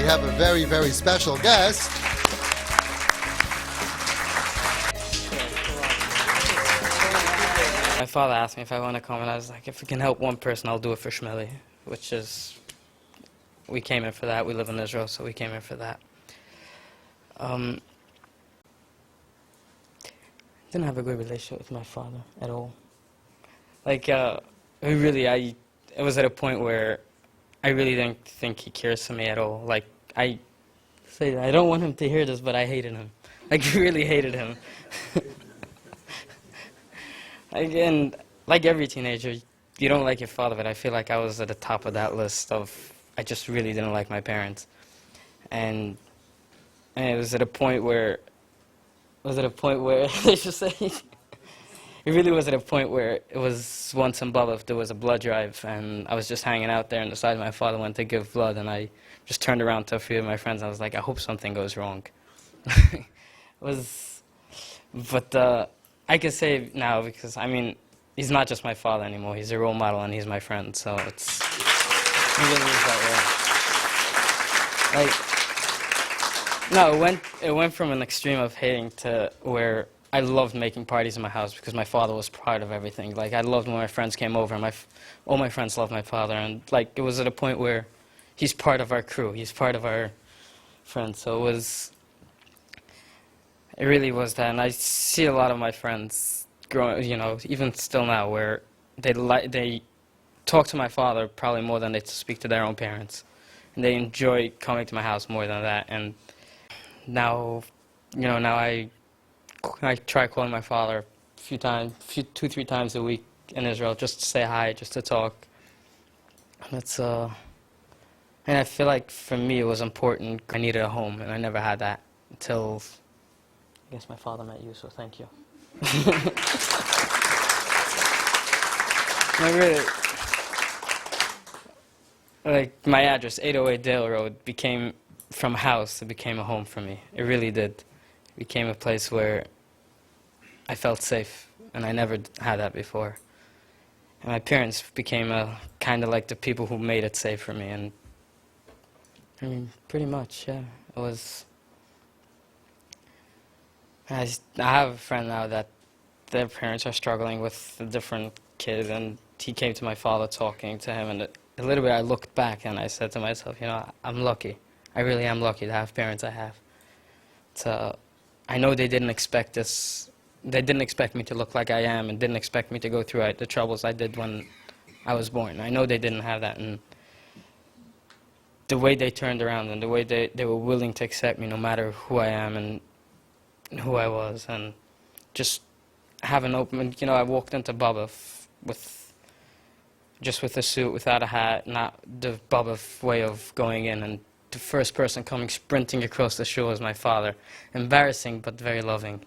have a very, very special guest. My father asked me if I want to come, and I was like, if we can help one person, I'll do it for Shmeli, which is, we came in for that. We live in Israel, so we came in for that. Didn't have a good relationship with my father at all. Like, it was at a point where I really didn't think he cares for me at all. Like, I don't want him to hear this, but I hated him. Like, really hated him. Again, like every teenager, you don't like your father, but I feel like I was at the top of that list of, I just really didn't like my parents. And it was at a point where, they should say, it really was at a point where it was once in Bubba, there was a blood drive, and I was just hanging out there, and decided my father went to give blood, and I just turned around to a few of my friends, and I was like, I hope something goes wrong. But I can say now, because, I mean, he's not just my father anymore, he's a role model, and he's my friend, so he really is that way. Like, no, it went from an extreme of hating to where I loved making parties in my house because my father was part of everything. Like, I loved when my friends came over, and all my friends loved my father, and, like, it was at a point where he's part of our crew, he's part of our friends, so it really was that, and I see a lot of my friends growing, even still now, where they talk to my father probably more than they speak to their own parents, and they enjoy coming to my house more than that. And now, now I try calling my father two, 3 times a week in Israel, just to say hi, just to talk. And and I feel like for me it was important. I needed a home, and I never had that until, I guess, my father met you, so thank you. No, really, like, my address, 808 Dale Road, became, from a house, it became a home for me. It really did. It became a place where I felt safe, and I never had that before. And my parents became kind of like the people who made it safe for me, and I mean, pretty much, yeah. It was. I have a friend now that their parents are struggling with a different kid, and he came to my father talking to him, and a little bit I looked back and I said to myself, I'm lucky. I really am lucky to have parents I have. I know they didn't expect this. They didn't expect me to look like I am, and didn't expect me to go through the troubles I did when I was born. I know they didn't have that, and the way they turned around and the way they were willing to accept me no matter who I am and who I was, and just have an open, I walked into Bubba with a suit, without a hat, not the Bubba way of going in, and the first person coming sprinting across the shore was my father. Embarrassing, but very loving.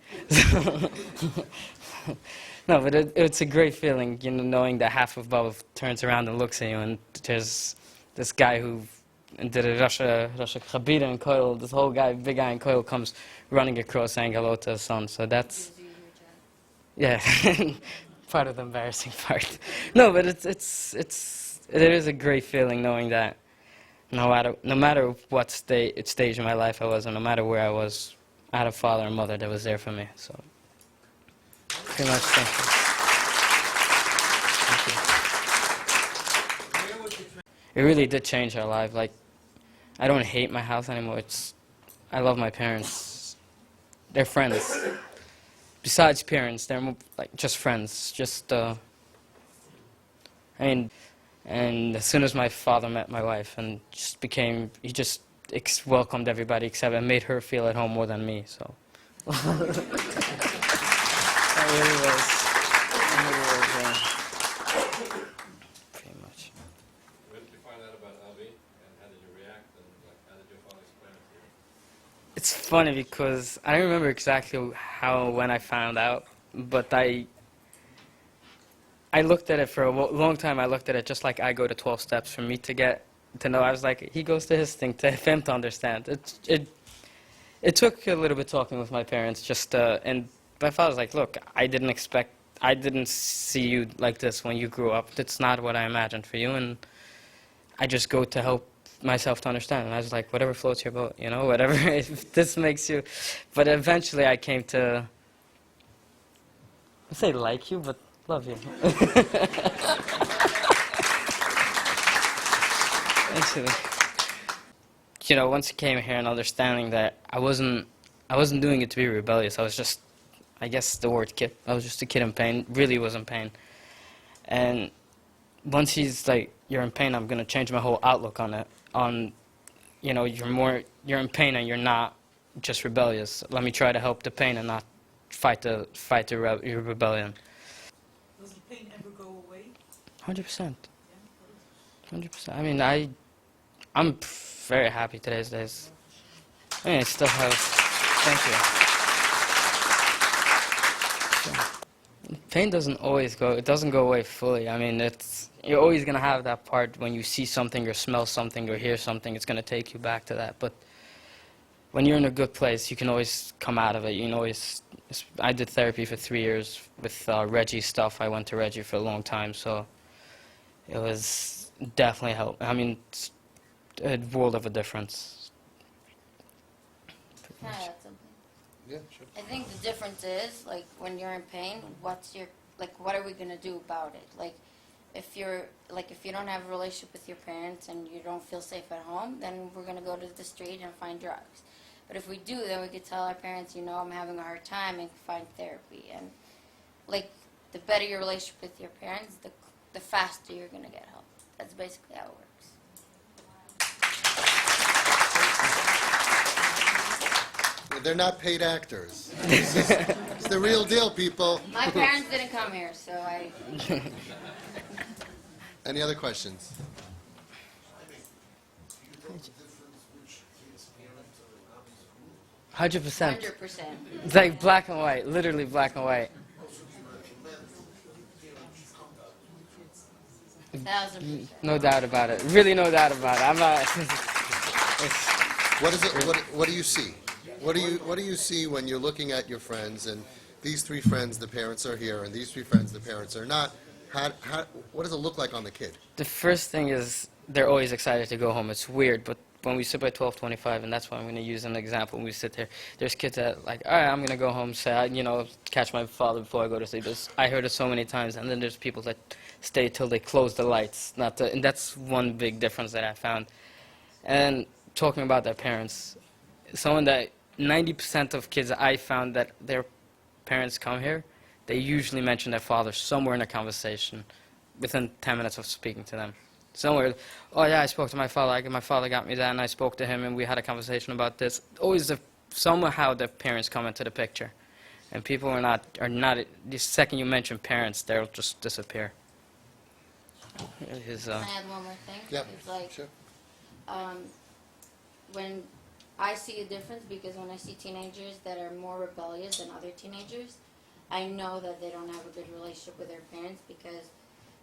No, but it's a great feeling, knowing that half of Bubba turns around and looks at you, and there's this guy who did a Rosh Chabira in Koil, this whole guy, big guy in Koil, comes running across saying hello to his son, so that's, yeah, part of the embarrassing part. No, but it is a great feeling knowing that no matter what stage in my life I was, and no matter where I was, I had a father and mother that was there for me, so pretty much, thank you. It really did change our life. Like, I don't hate my house anymore. I love my parents. They're friends. Besides parents, they're more, like, just friends. And as soon as my father met my wife, and he just welcomed everybody except, and made her feel at home more than me. So. That really was. Pretty much. When did you find out about Avi, and how did you react, and how did your father explain it to you? It's funny because I don't remember exactly when I found out, but I looked at it for a long time. I looked at it just like I go to 12 steps for me to get to know. I was like, he goes to his thing, for him to understand. It took a little bit talking with my parents, and my father was like, look, I didn't see you like this when you grew up. That's not what I imagined for you, and I just go to help myself to understand. And I was like, whatever floats your boat, you know, whatever, if this makes you. But eventually I came to, I say like you, but love you. Actually, you know, once I came here and understanding that I wasn't doing it to be rebellious. I was just, I guess the word kid. I was just a kid in pain. Really was in pain. And once he's like, you're in pain, I'm gonna change my whole outlook on it. On, you know, you're in pain and you're not just rebellious. Let me try to help the pain and not fight your rebellion. Does the pain ever go away? 100%. 100%. I mean, I'm very happy today's days. I mean, I still have. Thank you. Pain doesn't always go. It doesn't go away fully. I mean, you're always gonna have that part when you see something or smell something or hear something. It's gonna take you back to that. But when you're in a good place, you can always come out of it. You can always. I did therapy for 3 years with Reggie stuff. I went to Reggie for a long time, so it was definitely helped. I mean, it's a world of a difference. Can I add something? Yeah, sure. I think the difference is, like, when you're in pain, what are we gonna do about it? Like, if you don't have a relationship with your parents and you don't feel safe at home, then we're gonna go to the street and find drugs. But if we do, then we could tell our parents, you know, I'm having a hard time, and find therapy. And, like, the better your relationship with your parents, the faster you're gonna get help. That's basically how it works. They're not paid actors. It's the real deal, people. My parents didn't come here, so I... Any other questions? 100%. 100%. It's like black and white, literally black and white. 1,000%. No doubt about it. Really, no doubt about it. I'm not. What is it? What do you see? What do you see when you're looking at your friends and these three friends, the parents are here, and these three friends, the parents are not? What does it look like on the kid? The first thing is they're always excited to go home. It's weird, but when we sit by 12:25, and that's why I'm going to use an example. When we sit there, there's kids that like, all right, I'm going to go home, say, you know, catch my father before I go to sleep. I heard it so many times, and then there's people that stay till they close the lights. And that's one big difference that I found. And talking about their parents, someone that 90% of kids I found that their parents come here, they usually mention their father somewhere in a conversation within 10 minutes of speaking to them. Somewhere, oh yeah, I spoke to my father, my father got me that, and I spoke to him, and we had a conversation about this. Always, somehow their parents come into the picture. And people are not, the second you mention parents, they'll just disappear. Can I add one more thing? Yeah, It's like, sure. when I see a difference, because when I see teenagers that are more rebellious than other teenagers, I know that they don't have a good relationship with their parents because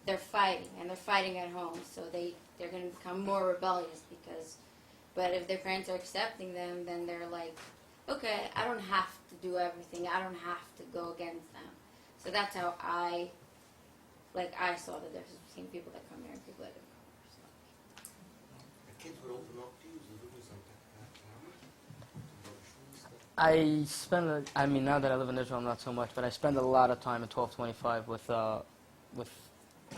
they're fighting, and they're fighting at home, so they're going to become more rebellious but if their parents are accepting them, then they're like, okay, I don't have to do everything, I don't have to go against them. So that's how I saw the difference between people that come here and people that don't come here. So. The kids would open up to you, so there was something. I mean, now that I live in Israel, not so much, but I spend a lot of time at 12:25 with,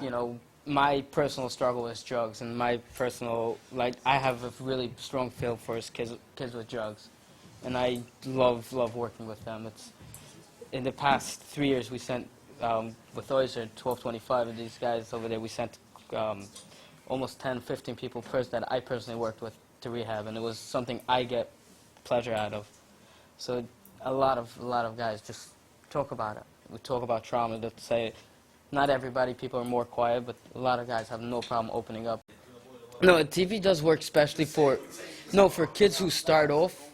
you know, my personal struggle is drugs, and my personal, I have a really strong feel for kids with drugs, and I love working with them. It's, in the past 3 years, we sent, with Oyster, 1225, and these guys over there, we sent almost 10, 15 people that I personally worked with to rehab, and it was something I get pleasure out of. So a lot of guys just talk about it. We talk about trauma. That say, not everybody, people are more quiet, but a lot of guys have no problem opening up. No, TV does work especially for kids who start off.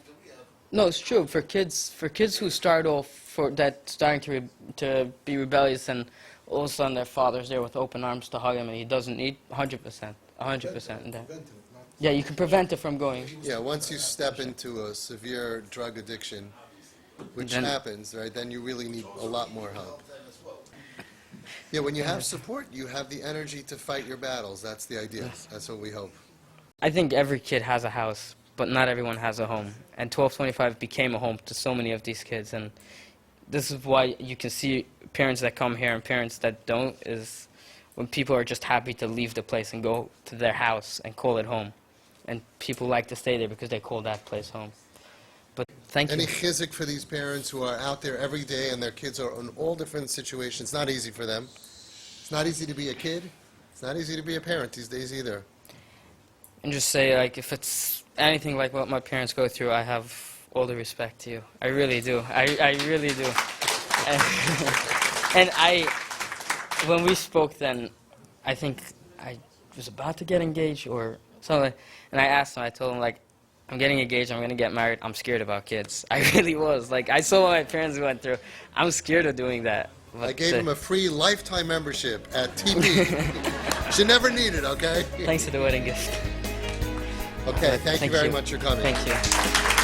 No, it's true for kids who start off starting to be rebellious, and all of a sudden their father's there with open arms to hug him, and he doesn't need 100%. Yeah, you can prevent it from going. Yeah, once you step into a severe drug addiction, which happens, right, then you really need a lot more help. Yeah, when you have support, you have the energy to fight your battles. That's the idea. That's what we hope. I think every kid has a house, but not everyone has a home. And 1225 became a home to so many of these kids. And this is why you can see parents that come here and parents that don't, is when people are just happy to leave the place and go to their house and call it home. And people like to stay there because they call that place home. But thank you. Any chizik for these parents who are out there every day and their kids are in all different situations? It's not easy for them. It's not easy to be a kid. It's not easy to be a parent these days either. And just say, like, if it's anything like what my parents go through, I have all the respect to you. I really do. I really do. And when we spoke then, I think I was about to get engaged or something. And I asked him, I told him, like, I'm getting engaged, I'm going to get married, I'm scared about kids. I really was. Like, I saw what my parents went through. I'm scared of doing that. I gave him a free lifetime membership at TP. Should never need it, okay? Thanks for the wedding gift. Okay, thank you very much for coming. Thank you.